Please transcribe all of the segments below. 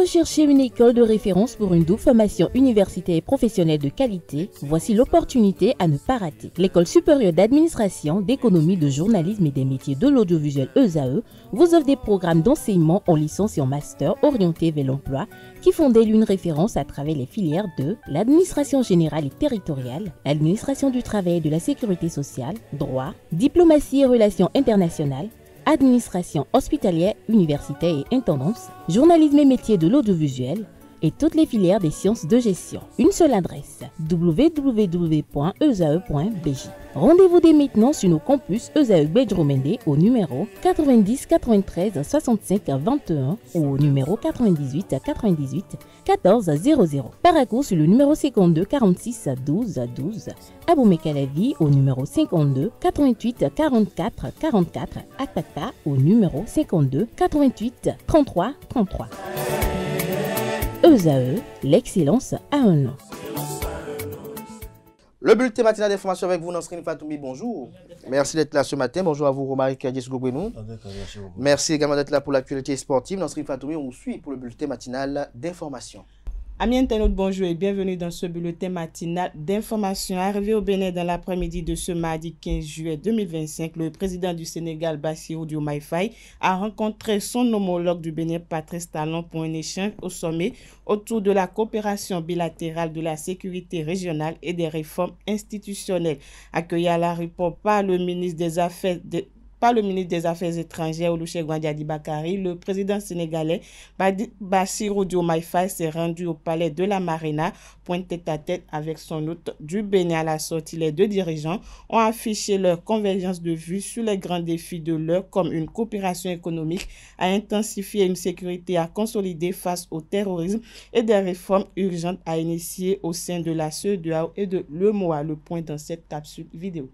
recherchez une école de référence pour une double formation universitaire et professionnelle de qualité? Voici l'opportunité à ne pas rater. L'École supérieure d'administration, d'économie, de journalisme et des métiers de l'audiovisuel ESAE vous offre des programmes d'enseignement en licence et en master orientés vers l'emploi qui font d'elle une référence à travers les filières de l'administration générale et territoriale, l'administration du travail et de la sécurité sociale, droit, diplomatie et relations internationales, administration hospitalière, universitaire et intendance, journalisme et métiers de l'audiovisuel et toutes les filières des sciences de gestion. Une seule adresse, www.esae.bj. Rendez-vous dès maintenant sur nos campus ESAE Bedjromende au numéro 90 93 65 21 ou au numéro 98 98 14 00. Paracourt sur le numéro 52 46 12 12. Aboumé-Calavi au numéro 52 88 44 44. Akpakpa au numéro 52 88 33 33. ESAE, l'excellence à un nom. Le bulletin matinal d'information avec vous, Nansrine Fatoumi, bonjour. Merci d'être là ce matin. Bonjour à vous, Romaric Kadies-Gogbenou. Merci également d'être là pour l'actualité sportive. Nansrine Fatoumi, on vous suit pour le bulletin matinal d'information. Amis internautes, bonjour et bienvenue dans ce bulletin matinal d'information. Arrivé au Bénin dans l'après-midi de ce mardi 15 juillet 2025, le président du Sénégal, Bassirou Diomaye Faye, a rencontré son homologue du Bénin, Patrice Talon, pour un échange au sommet autour de la coopération bilatérale, de la sécurité régionale et des réformes institutionnelles. Accueilli à l'aéroport par le ministre des Affaires étrangères, Olusegun Adiadi Bakari, le président sénégalais Bassirou Diomaye Faye s'est rendu au palais de la Marina pour un tête-à-tête avec son hôte du Bénin. À la sortie, les deux dirigeants ont affiché leur convergence de vues sur les grands défis de l'heure, comme une coopération économique à intensifier, une sécurité à consolider face au terrorisme et des réformes urgentes à initier au sein de la CEDEAO et de l'UEMOA. Le point dans cette capsule vidéo.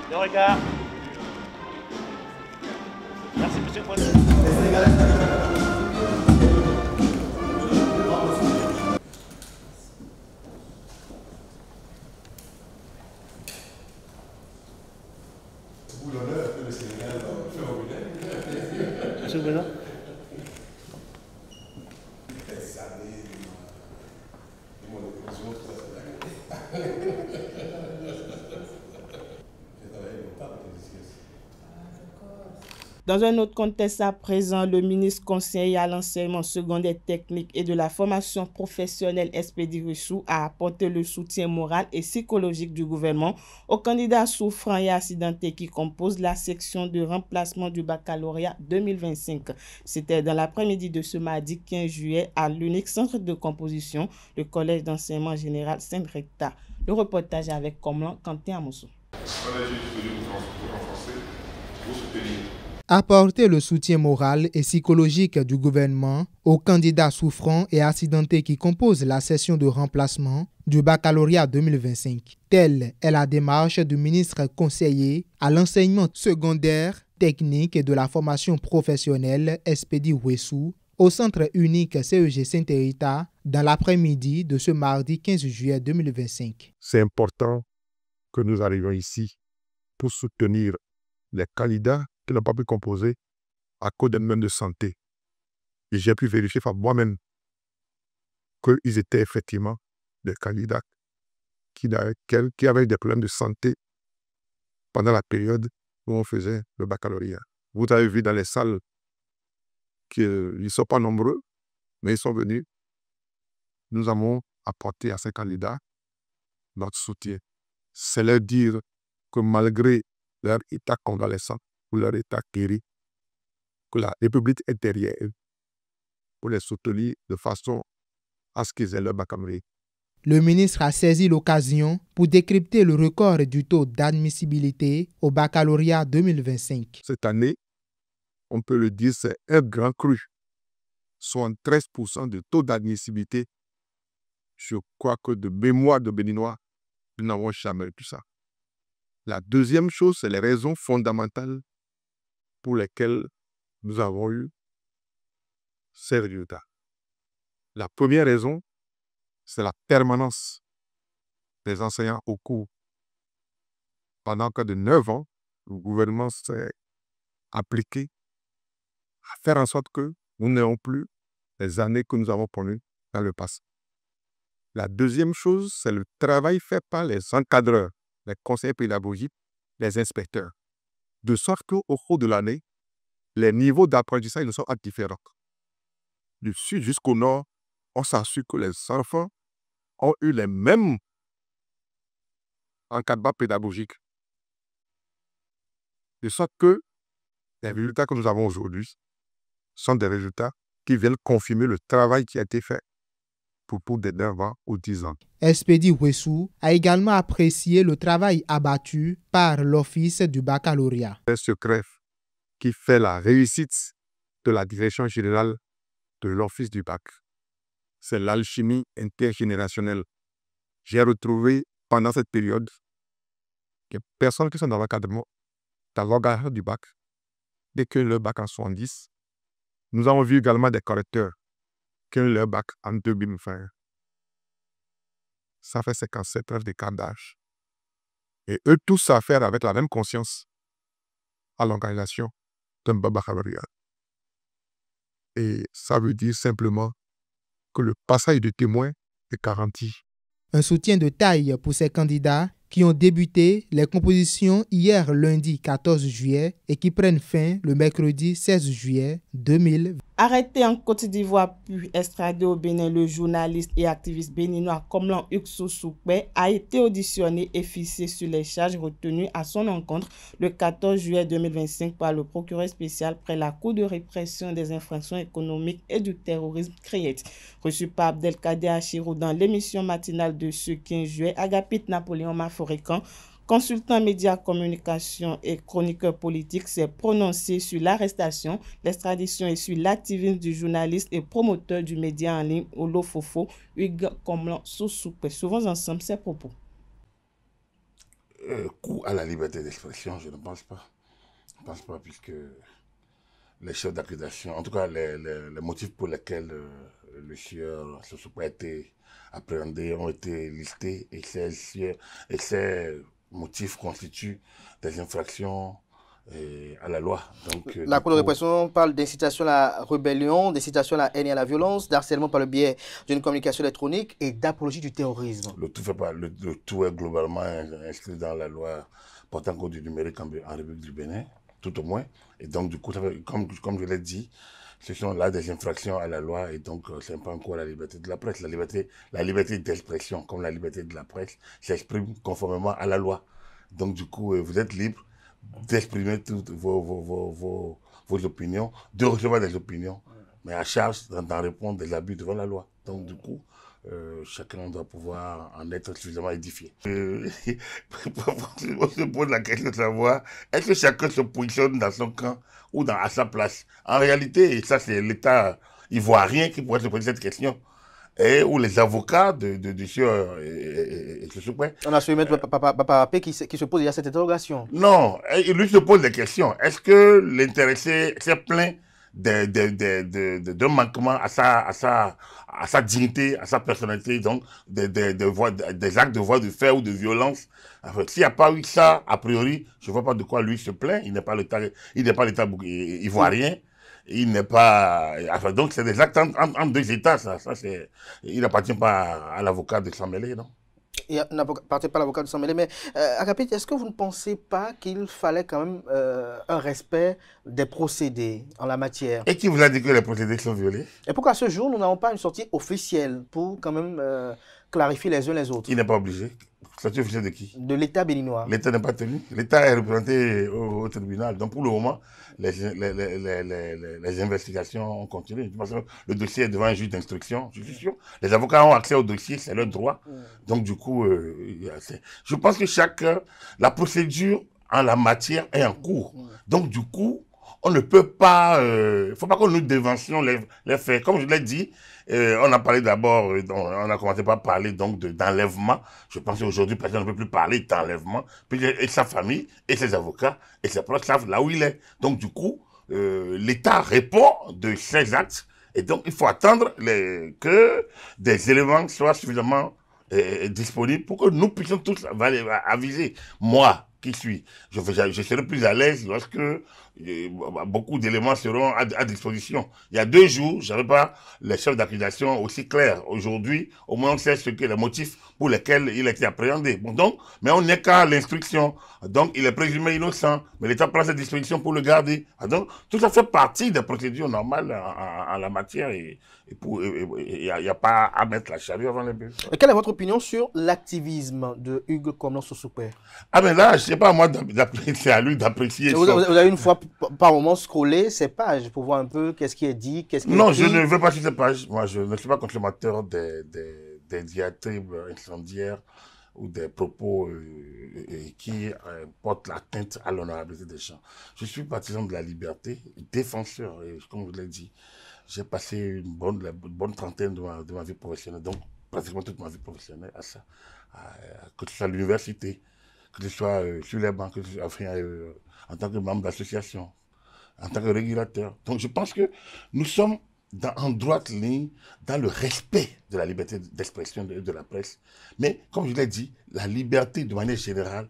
Le regard. Merci, monsieur le président. Monsieur le président. Dans un autre contexte à présent, le ministre conseiller à l'enseignement secondaire technique et de la formation professionnelle Espedi Rissou a apporté le soutien moral et psychologique du gouvernement aux candidats souffrants et accidentés qui composent la section de remplacement du baccalauréat 2025. C'était dans l'après-midi de ce mardi 15 juillet à l'unique centre de composition, le collège d'enseignement général Sainte-Recta. Le reportage avec Comlan Kanté Amoussou. Apporter le soutien moral et psychologique du gouvernement aux candidats souffrants et accidentés qui composent la session de remplacement du baccalauréat 2025. Telle est la démarche du ministre conseiller à l'enseignement secondaire, technique et de la formation professionnelle Espedi Wessou au centre unique CEG Saint-Hérita dans l'après-midi de ce mardi 15 juillet 2025. C'est important que nous arrivions ici pour soutenir les candidats qui n'ont pas pu composer à cause d'un problème de santé. Et j'ai pu vérifier par moi-même qu'ils étaient effectivement des candidats qui avaient des problèmes de santé pendant la période où on faisait le baccalauréat. Vous avez vu dans les salles qu'ils ne sont pas nombreux, mais ils sont venus. Nous avons apporté à ces candidats notre soutien. C'est leur dire que malgré leur état convalescent ou leur état guéri, que la République est derrière eux pour les soutenir de façon à ce qu'ils aient leur baccalauréat. Le ministre a saisi l'occasion pour décrypter le record du taux d'admissibilité au baccalauréat 2025. Cette année, on peut le dire, c'est un grand cru. 73% de taux d'admissibilité. Je crois que de mémoire de Béninois, nous n'avons jamais eu tout ça. La deuxième chose, c'est les raisons fondamentales pour lesquelles nous avons eu ces résultats. La première raison, c'est la permanence des enseignants au cours. Pendant près de 9 ans, le gouvernement s'est appliqué à faire en sorte que nous n'ayons plus les années que nous avons connues dans le passé. La deuxième chose, c'est le travail fait par les encadreurs, les conseillers pédagogiques, les inspecteurs. De sorte qu'au cours de l'année, les niveaux d'apprentissage ne sont pas différents. Du sud jusqu'au nord, on s'assure que les enfants ont eu les mêmes encadrements pédagogiques. De sorte que les résultats que nous avons aujourd'hui sont des résultats qui viennent confirmer le travail qui a été fait pour des 9 ans ou 10 ans. Espedi Wessou a également apprécié le travail abattu par l'Office du baccalauréat. C'est ce greffe qui fait la réussite de la direction générale de l'Office du bac. C'est l'alchimie intergénérationnelle. J'ai retrouvé pendant cette période que personnes qui sont dans l'encadrement, dans l'organisation du bac, dès que leur bac en 70, nous avons vu également des correcteurs qui ont leur bac en 2020. Ça fait 57 heures d'écart d'âge. Et eux tous à faire avec la même conscience à l'organisation d'un baccalauréat. Et ça veut dire simplement que le passage de témoin est garanti. Un soutien de taille pour ces candidats qui ont débuté les compositions hier lundi 14 juillet et qui prennent fin le mercredi 16 juillet 2020. Arrêté en Côte d'Ivoire puis extradé au Bénin, le journaliste et activiste béninois Komlan Uxo Soukpe a été auditionné et fixé sur les charges retenues à son encontre le 14 juillet 2025 par le procureur spécial près la Cour de répression des infractions économiques et du terrorisme CREIET. Reçu par Abdelkader Achirou dans l'émission matinale de ce 15 juillet, Agapit Napoléon Maforécan, consultant médias, communication et chroniqueur politique, s'est prononcé sur l'arrestation, l'extradition et sur l'activisme du journaliste et promoteur du média en ligne Olofofo, Hugues Komlan Sousoupe. Souvent ensemble ses propos. Coup à la liberté d'expression, je ne pense pas. Je ne pense pas puisque les chefs d'accusation, en tout cas les motifs pour lesquels le sieur Sousoupe a été appréhendé ont été listés et ces motifs constituent des infractions à la loi. Donc, la Cour de répression parle d'incitation à la rébellion, d'incitation à la haine et à la violence, d'harcèlement par le biais d'une communication électronique et d'apologie du terrorisme. Le tout est globalement inscrit dans la loi portant code du numérique en République du Bénin, tout au moins. Et donc, du coup, comme je l'ai dit, ce sont là des infractions à la loi et donc ce n'est pas encore la liberté de la presse. La liberté d'expression, comme la liberté de la presse, s'exprime conformément à la loi. Donc du coup, vous êtes libre d'exprimer toutes vos opinions, de recevoir des opinions, mais à charge d'en répondre des abus devant la loi. Donc du coup, chacun doit pouvoir en être suffisamment édifié. On se pose la question de savoir, est-ce que chacun se positionne dans son camp ou à sa place? En réalité, et ça c'est l'État ivoirien qui pourrait se poser cette question, et où les avocats de ce Suprême. On a su mettre Papa qui se pose déjà cette interrogation. Non, il lui se pose des questions. Est-ce que l'intéressé s'est plaint de manquement à sa dignité, à sa personnalité, donc des actes de voie de fait ou de violence? Enfin, s'il n'y a pas eu ça, a priori, je ne vois pas de quoi lui se plaint. Il n'est pas l'État ivoirien. Il n'est pas... Enfin, donc, c'est des actes entre deux États, ça c'est... Il n'appartient pas à l'avocat de s'en mêler, non? Il n'appartient pas à l'avocat de s'en mêler, mais Agapit, est-ce que vous ne pensez pas qu'il fallait quand même un respect des procédés en la matière? Et qui vous a dit que les procédés sont violés? Et pourquoi à ce jour, nous n'avons pas une sortie officielle pour quand même clarifier les uns les autres? Il n'est pas obligé. Statut officiel de qui? De l'État béninois. L'État n'est pas tenu. L'État est représenté au tribunal. Donc pour le moment, les investigations ont continué. Le dossier est devant un juge d'instruction. Je suis sûr. Les avocats ont accès au dossier, c'est leur droit. Donc du coup, je pense que la procédure en la matière est en cours. Donc du coup, on ne peut pas... il ne faut pas que nous dévancions les faits. Comme je l'ai dit, on a parlé d'abord, on a commencé par parler donc d'enlèvement. Je pense qu'aujourd'hui, personne ne peut plus parler d'enlèvement. Et sa famille, et ses avocats, et ses proches savent là où il est. Donc du coup, l'État répond de ses actes. Et donc, il faut attendre que des éléments soient suffisamment disponibles pour que nous puissions tous aviser. Moi, qui suis, je serai plus à l'aise lorsque beaucoup d'éléments seront à disposition. Il y a 2 jours, je n'avais pas les chefs d'accusation aussi clairs. Aujourd'hui, au moins on sait les motifs pour lesquels il a été appréhendé. Bon, donc, mais on n'est qu'à l'instruction. Donc, il est présumé innocent, mais l'État prend ses dispositions pour le garder. Donc, tout ça fait partie des procédures normales en la matière et il n'y a pas à mettre la charrue avant les bœufs. Quelle est votre opinion sur l'activisme de Hugues Komlan Sossoukwe? Ah ben là, je ne sais pas à moi c'est à lui d'apprécier. Vous avez une fois par moment scrollé ces pages pour voir un peu qu'est-ce qui est dit, qu'est-ce qui est Non, écrit. je ne veux pas sur ces pages. Moi, je ne suis pas consommateur des diatribes incendiaires ou des propos qui portent l'atteinte à l'honorabilité des gens. Je suis partisan de la liberté, défenseur, et comme je l'ai dit, j'ai passé une bonne trentaine de ma vie professionnelle, donc pratiquement toute ma vie professionnelle à ça. Que ce soit à l'université, que ce soit sur les bancs, que ce soit en tant que membre d'association, en tant que régulateur. Donc je pense que nous sommes en droite ligne dans le respect de la liberté d'expression de la presse. Mais comme je l'ai dit, la liberté de manière générale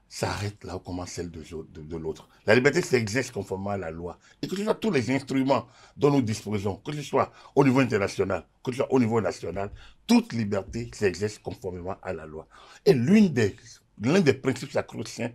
s'arrête là où commence celle de l'autre. La liberté s'exerce conformément à la loi. Et que ce soit tous les instruments dont nous disposons, que ce soit au niveau international, que ce soit au niveau national, toute liberté s'exerce conformément à la loi. Et l'un des principes sacro-saints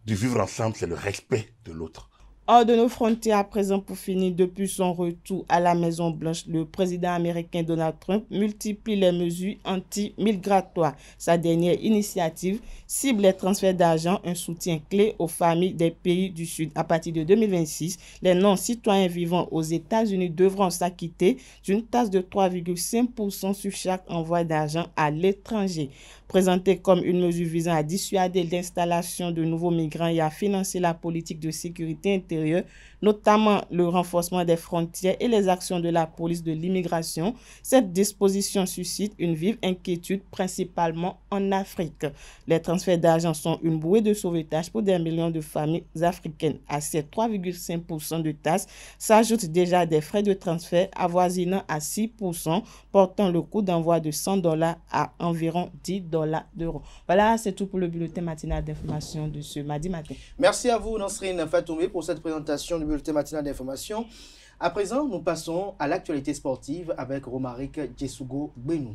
du vivre ensemble, c'est le respect de l'autre. Hors de nos frontières à présent, pour finir, depuis son retour à la Maison-Blanche, le président américain Donald Trump multiplie les mesures anti-migratoires. Sa dernière initiative cible les transferts d'argent, un soutien clé aux familles des pays du Sud. À partir de 2026, les non-citoyens vivant aux États-Unis devront s'acquitter d'une taxe de 3,5% sur chaque envoi d'argent à l'étranger. Présenté comme une mesure visant à dissuader l'installation de nouveaux migrants et à financer la politique de sécurité intérieure, notamment le renforcement des frontières et les actions de la police de l'immigration, cette disposition suscite une vive inquiétude, principalement en Afrique. Les transferts d'argent sont une bouée de sauvetage pour des millions de familles africaines. À ces 3,5% de taxes s'ajoutent déjà des frais de transfert avoisinant à 6%, portant le coût d'envoi de $100 à environ $10. Voilà, c'est tout pour le bulletin matinal d'information de ce mardi matin. Merci à vous, Nansrine Fatoumé, pour cette présentation du bulletin matinal d'information. À présent, nous passons à l'actualité sportive avec Romaric Djesougo Benou.